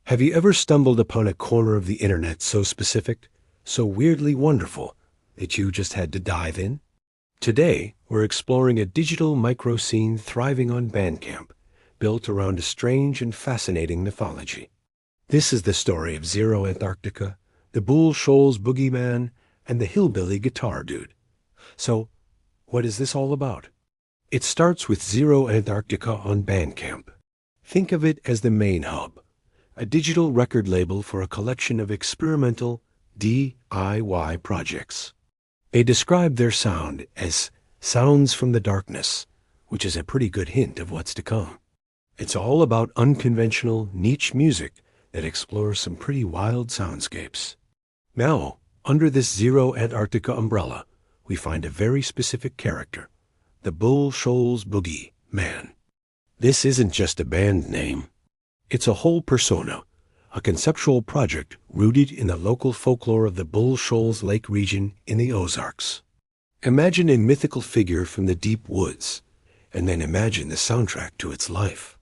Have you ever stumbled upon a corner of the internet so specific, so weirdly wonderful, that you just had to dive in? Today, we're exploring a digital micro-scene thriving on Bandcamp, built around a strange and fascinating mythology. This is the story of Zeroantartica, the Bull Shoals Boogeyman, and the Hillbilly Guitar Dude. So, what is this all about? It starts with Zeroantartica on Bandcamp. Think of it as the main hub, a digital record label for a collection of experimental DIY projects. They describe their sound as sounds from the darkness, which is a pretty good hint of what's to come. It's all about unconventional, niche music that explores some pretty wild soundscapes. Now, under this Zeroantartica umbrella, we find a very specific character, the Bull Shoals Boogeyman. This isn't just a band name. It's a whole persona, a conceptual project rooted in the local folklore of the Bull Shoals Lake region in the Ozarks. Imagine a mythical figure from the deep woods, and then imagine the soundtrack to its life.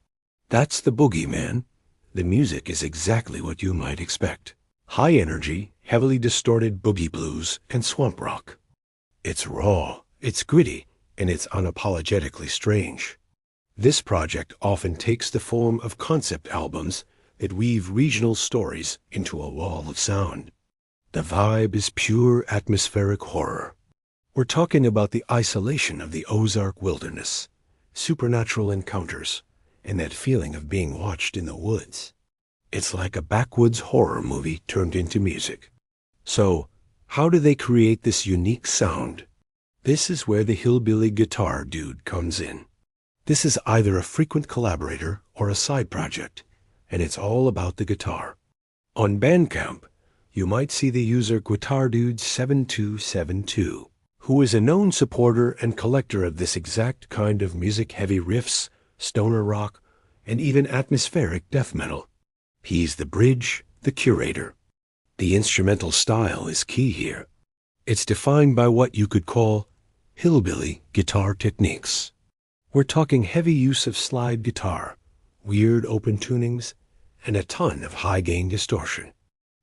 That's the Boogeyman. The music is exactly what you might expect. High energy, heavily distorted boogie blues and swamp rock. It's raw, it's gritty, and it's unapologetically strange. This project often takes the form of concept albums that weave regional stories into a wall of sound. The vibe is pure atmospheric horror. We're talking about the isolation of the Ozark wilderness, supernatural encounters, and that feeling of being watched in the woods. It's like a backwoods horror movie turned into music. So, how do they create this unique sound? This is where the Hillbilly Guitar Dude comes in. This is either a frequent collaborator or a side project, and it's all about the guitar. On Bandcamp, you might see the user GuitarDude7272, who is a known supporter and collector of this exact kind of music-heavy riffs, stoner rock, and even atmospheric death metal. He's the bridge, the curator. The instrumental style is key here. It's defined by what you could call hillbilly guitar techniques. We're talking heavy use of slide guitar, weird open tunings, and a ton of high-gain distortion.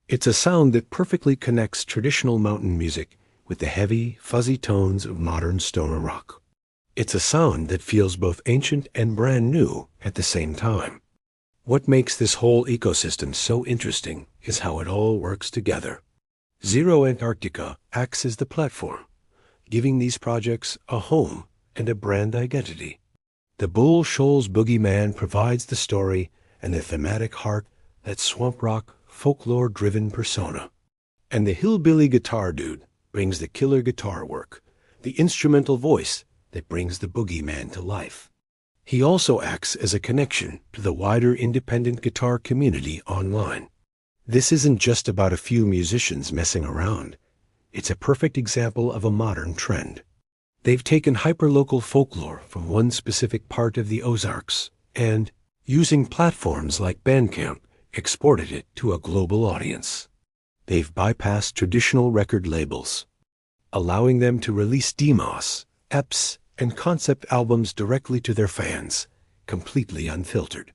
It's a sound that perfectly connects traditional mountain music with the heavy, fuzzy tones of modern stoner rock. It's a sound that feels both ancient and brand new at the same time. What makes this whole ecosystem so interesting is how it all works together. Zeroantartica acts as the platform, giving these projects a home and a brand identity. The Bull Shoals Boogeyman provides the story and the thematic heart, that swamp rock, folklore-driven persona. And the Hillbilly Guitar Dude brings the killer guitar work, the instrumental voice that brings the Boogeyman to life. He also acts as a connection to the wider independent guitar community online. This isn't just about a few musicians messing around. It's a perfect example of a modern trend. They've taken hyperlocal folklore from one specific part of the Ozarks and, using platforms like Bandcamp, exported it to a global audience. They've bypassed traditional record labels, allowing them to release demos, EPs, and concept albums directly to their fans, completely unfiltered.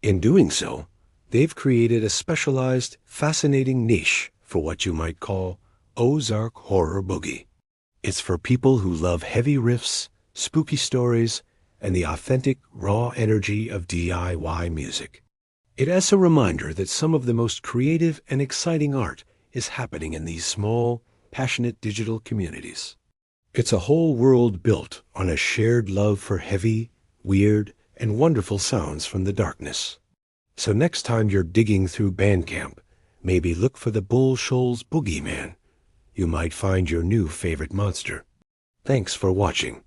In doing so, they've created a specialized, fascinating niche for what you might call Ozark horror boogie. It's for people who love heavy riffs, spooky stories, and the authentic, raw energy of DIY music. It as a reminder that some of the most creative and exciting art is happening in these small, passionate digital communities. It's a whole world built on a shared love for heavy, weird, and wonderful sounds from the darkness. So next time you're digging through Bandcamp, maybe look for the Bull Shoals Boogeyman. You might find your new favorite monster. Thanks for watching.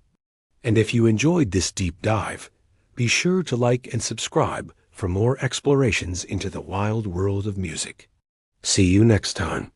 And if you enjoyed this deep dive, be sure to like and subscribe for more explorations into the wild world of music. See you next time.